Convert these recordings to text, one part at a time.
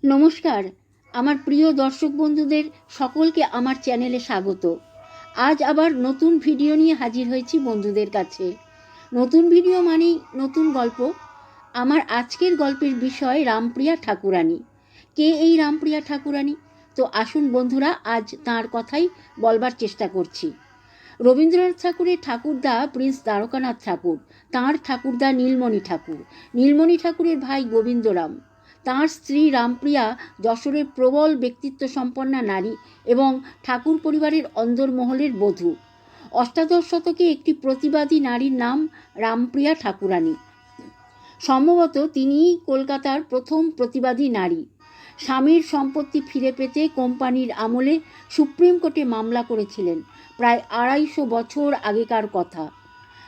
নমস্কার, আমার প্রিয় দর্শক বন্ধুদের সকলকে আমার চ্যানেলে স্বাগত। আজ আবার নতুন ভিডিও নিয়ে হাজির হয়েছি বন্ধুদের কাছে। নতুন ভিডিও মানেই নতুন গল্প। আমার আজকের গল্পের বিষয় রামপ্রিয়া ঠাকুরানী। কে এই রামপ্রিয়া ঠাকুরানী? তো আসুন বন্ধুরা, আজ তাঁর কথাই বলবার চেষ্টা করছি। রবীন্দ্রনাথ ঠাকুরের ঠাকুরদা প্রিন্স দ্বারকানাথ ঠাকুর, তাঁর ঠাকুরদা নীলমণি ঠাকুর, নীলমণি ঠাকুরের ভাই গোবিন্দরাম, তাঁর স্ত্রী রামপ্রিয়া যশোরের প্রবল ব্যক্তিত্ব সম্পন্না নারী এবং ঠাকুর পরিবারের অন্দরমহলের বধূ। অষ্টাদশ শতকে একটি প্রতিবাদী নারীর নাম রামপ্রিয়া ঠাকুরানী। সম্ভবত তিনিই কলকাতার প্রথম প্রতিবাদী নারী। স্বামীর সম্পত্তি ফিরে পেতে কোম্পানির আমলে সুপ্রিম কোর্টে মামলা করেছিলেন। প্রায় 250 বছর আগেকার কথা।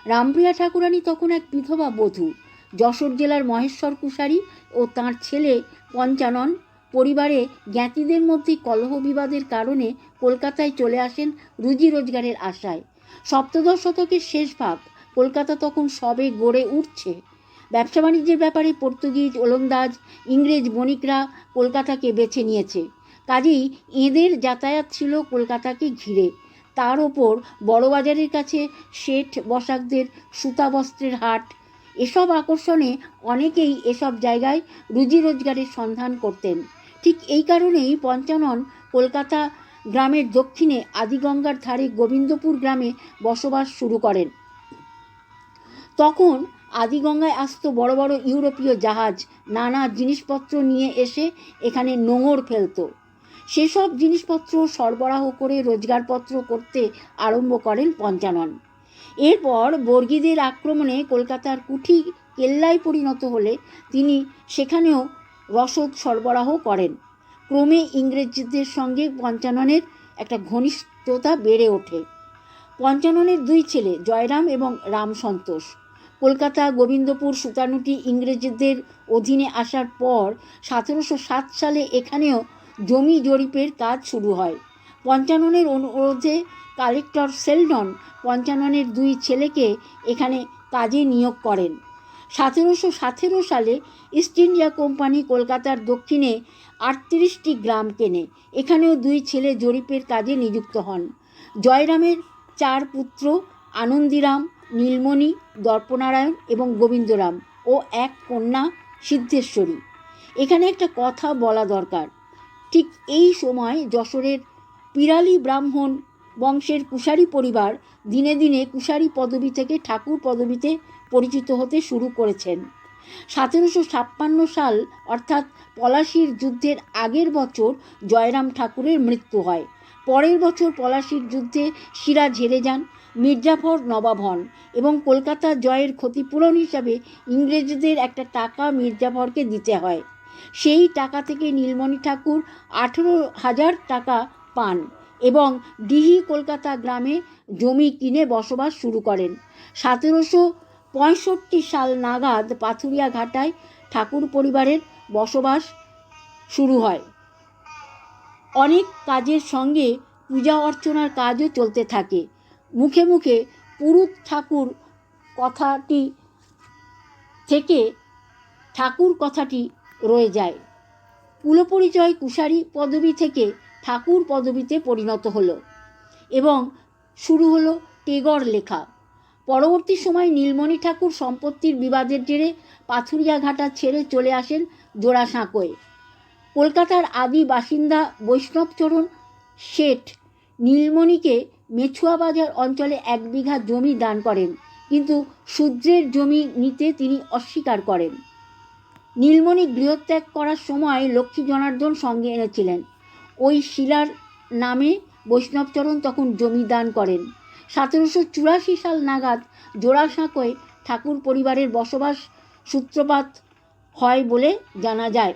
রামপ্রিয়া ঠাকুরানী তখন এক বিধবা বধূ। যশোর জেলার মহেশ্বর কুশারী ও তাঁর ছেলে পঞ্চানন পরিবারে জ্ঞাতিদের মধ্যে কলহ বিবাদের কারণে কলকাতায় চলে আসেন রুজি রোজগারের আশায়। সপ্তদশ শতকের শেষ ভাগ। কলকাতা তখন সবে গড়ে উঠছে। ব্যবসা বাণিজ্যের ব্যাপারে পর্তুগিজ, ওলন্দাজ, ইংরেজ বণিকরা কলকাতাকে বেছে নিয়েছে। কাজেই এঁদের যাতায়াত ছিল কলকাতাকে ঘিরে। তার ওপর বড়বাজারের কাছে শেঠ বসাকদের সুতা বস্ত্রের হাট। এসব আকর্ষণে অনেকেই এসব জায়গায় রুজি রোজগারের সন্ধান করতেন। ঠিক এই কারণেই পঞ্চানন কলকাতা গ্রামের দক্ষিণে আদিগঙ্গার ধারে গোবিন্দপুর গ্রামে বসবাস শুরু করেন। তখন আদিগঙ্গায় আসতো বড় বড় ইউরোপীয় জাহাজ, নানা জিনিসপত্র নিয়ে এসে এখানে নোঙর ফেলত। সেসব জিনিসপত্র সরবরাহ করে রোজগারপত্র করতে আরম্ভ করেন পঞ্চানন। এরপর বর্গীদের আক্রমণে কলকাতার কুঠি কেল্লায় পরিণত হলে তিনি সেখানেও রসদ সরবরাহ করেন। ক্রমে ইংরেজদের সঙ্গে পঞ্চাননের একটা ঘনিষ্ঠতা বেড়ে ওঠে। পঞ্চাননের 2 ছেলে জয়রাম এবং রাম সন্তোষ। কলকাতা গোবিন্দপুর সুতানুটি ইংরেজদের অধীনে আসার পর 1707 সালে এখানেও জমি জরিপের কাজ শুরু হয়। পঞ্চাননের অনুরোধে কালেক্টর সেলডন পঞ্চাননের 2 ছেলেকে এখানে কাজে নিয়োগ করেন। 1717 সালে ইস্ট ইন্ডিয়া কোম্পানি কলকাতার দক্ষিণে 38টি গ্রাম কেনে। এখানেও 2 ছেলে জরিপের কাজে নিযুক্ত হন। জয়রামের 4 পুত্র আনন্দীরাম, নীলমণি, দর্পনারায়ণ এবং গোবিন্দরাম ও 1 কন্যা সিদ্ধেশ্বরী। এখানে একটা কথা বলা দরকার। ঠিক এই সময় যশোরের পিরালি ব্রাহ্মণ বংশের কুশারী পরিবার দিনে দিনে কুশারী পদবি থেকে ঠাকুর পদবিতে পরিচিত হতে শুরু করেছেন। 1756 সাল অর্থাৎ পলাশীর যুদ্ধের আগের বছর জয়রাম ঠাকুরের মৃত্যু হয়। পরের বছর পলাশীর যুদ্ধে সিরাজ হেরে যান, মির্জাফর নবাব হন এবং কলকাতা জয়ের ক্ষতিপূরণ হিসাবে ইংরেজদের একটা টাকা মির্জাফরকে দিতে হয়। সেই টাকা থেকে নীলমণি ঠাকুর 18,000 টাকা পান এবং ডিহি কলকাতা গ্রামে জমি কিনে বসবাস শুরু করেন। 1765 সাল নাগাদ পাথুরিয়া ঘাটায় ঠাকুর পরিবারের বসবাস শুরু হয়। অনেক কাজের সঙ্গে পূজা অর্চনার কাজও চলতে থাকে। মুখে মুখে পুরুত ঠাকুর কথাটি থেকে ঠাকুর কথাটি রয়ে যায়। কুলপরিচয় কুশারী পদবি থেকে ঠাকুর পদবিতে পরিণত হলো এবং শুরু হলো টেগর লেখা। পরবর্তী সময় নীলমণি ঠাকুর সম্পত্তির বিবাদের জেরে পাথুরিয়া ঘাটা ছেড়ে চলে আসেন জোড়াসাঁকোয়। কলকাতার আদি বাসিন্দা বৈষ্ণবচরণ শেঠ নীলমণিকে মেছুয়া বাজার অঞ্চলে 1 বিঘা জমি দান করেন, কিন্তু শূদ্রের জমি নিতে তিনি অস্বীকার করেন। নীলমণি গৃহত্যাগ করার সময় লক্ষ্মী জনার্দন সঙ্গে এনেছিলেন। ওই শিলার নামে বৈষ্ণবচরণ তখন জমি দান করেন। 1784 সাল নাগাদ জোড়াসাঁকোয় ঠাকুর পরিবারের বসবাস সূত্রপাত হয় বলে জানা যায়।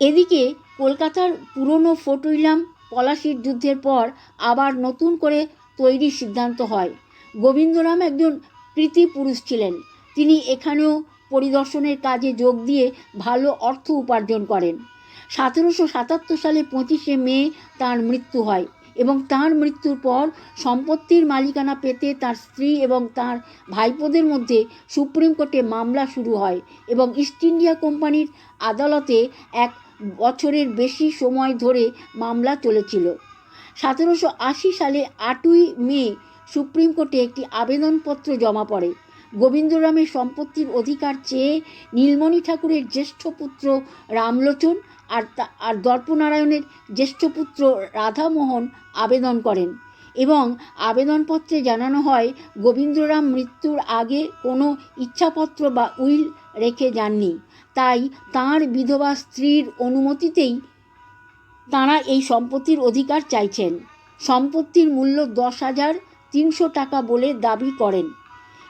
এদিকে কলকাতার পুরনো ফোর্ট উইলিয়াম পলাশীর যুদ্ধের পর আবার নতুন করে তৈরির সিদ্ধান্ত হয়। গোবিন্দরাম একজন কৃতী পুরুষ ছিলেন। তিনি এখানেও পরিদর্শনের কাজে যোগ দিয়ে ভালো অর্থ উপার্জন করেন। 1777 সালে 25শে মে তাঁর মৃত্যু হয় এবং তার মৃত্যুর পর সম্পত্তির মালিকানা পেতে তার স্ত্রী এবং তার ভাইপোদের মধ্যে সুপ্রিম কোর্টে মামলা শুরু হয় এবং ইস্ট ইন্ডিয়া কোম্পানির আদালতে 1 বছরের বেশি সময় ধরে মামলা চলেছিল। 1780 সালে 8ই মে সুপ্রিম কোর্টে একটি আবেদনপত্র জমা পড়ে। গোবিন্দরামের সম্পত্তির অধিকার চেয়ে নীলমণি ঠাকুরের জ্যেষ্ঠ পুত্র রামলোচন আর দর্পনারায়ণের জ্যেষ্ঠ পুত্র রাধামোহন আবেদন করেন এবং আবেদনপত্রে জানানো হয় গোবিন্দরাম মৃত্যুর আগে কোনো ইচ্ছাপত্র বা উইল রেখে যাননি, তাই তাঁর বিধবা স্ত্রীর অনুমতিতেই তাঁরা এই সম্পত্তির অধিকার চাইছেন। সম্পত্তির মূল্য 10,300 টাকা বলে দাবি করেন।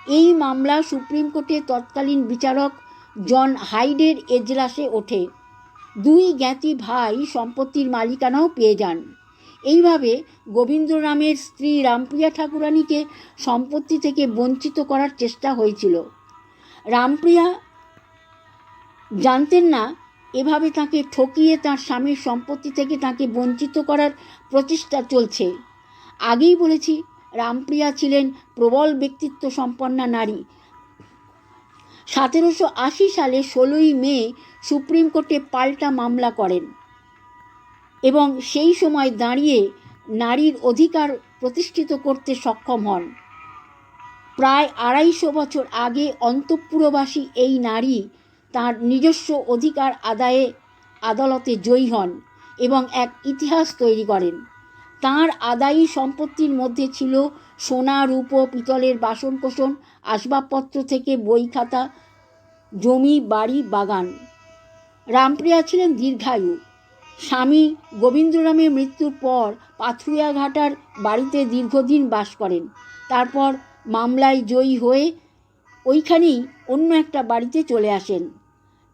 এই মামলা সুপ্রিম কোর্টে তৎকালীন বিচারক জন হাইডের এজলাসে ওঠে। 2 জ্ঞাতি ভাই সম্পত্তির মালিকানাও পেয়ে যান। এইভাবে গোবিন্দরামের স্ত্রী রামপ্রিয়া ঠাকুরানীকে সম্পত্তি থেকে বঞ্চিত করার চেষ্টা হয়েছিল। রামপ্রিয়া জানতেন না এভাবে তাকে ঠকিয়ে তার স্বামীর সম্পত্তি থেকে তাকে বঞ্চিত করার প্রচেষ্টা চলছে। আগেই বলেছি, রামপ্রিয়া ছিলেন প্রবল ব্যক্তিত্ব সম্পন্না নারী। 1780 সালে 16ই মে সুপ্রিম কোর্টে পাল্টা মামলা করেন এবং সেই সময় দাঁড়িয়ে নারীর অধিকার প্রতিষ্ঠিত করতে সক্ষম হন। প্রায় 250 বছর আগে অন্তঃপুরবাসী এই নারী তার নিজস্ব অধিকার আদায়ে আদালতে জয়ী হন এবং এক ইতিহাস তৈরি করেন। তাঁর আদায়ী সম্পত্তির মধ্যে ছিল সোনা, রূপো, পিতলের বাসনকোসন, আসবাবপত্র থেকে বই খাতা, জমি, বাড়ি, বাগান। রামপ্রিয়া ছিলেন দীর্ঘায়ু। স্বামী গোবিন্দরামের মৃত্যুর পর পাথুরিয়াঘাটার বাড়িতে দীর্ঘদিন বাস করেন। তারপর মামলায় জয়ী হয়ে ওইখানেই অন্য একটা বাড়িতে চলে আসেন।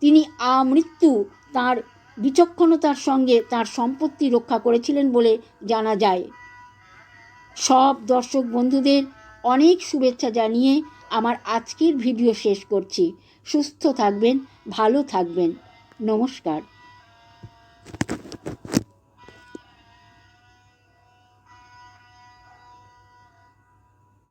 তিনি আমৃত্যু তাঁর বিচক্ষণতার সঙ্গে তাঁর সম্পত্তি রক্ষা করেছিলেন বলে জানা যায়। সব দর্শক বন্ধুদের অনেক শুভেচ্ছা জানিয়ে আমার আজকের ভিডিও শেষ করছি। সুস্থ থাকবেন, ভালো থাকবেন। নমস্কার।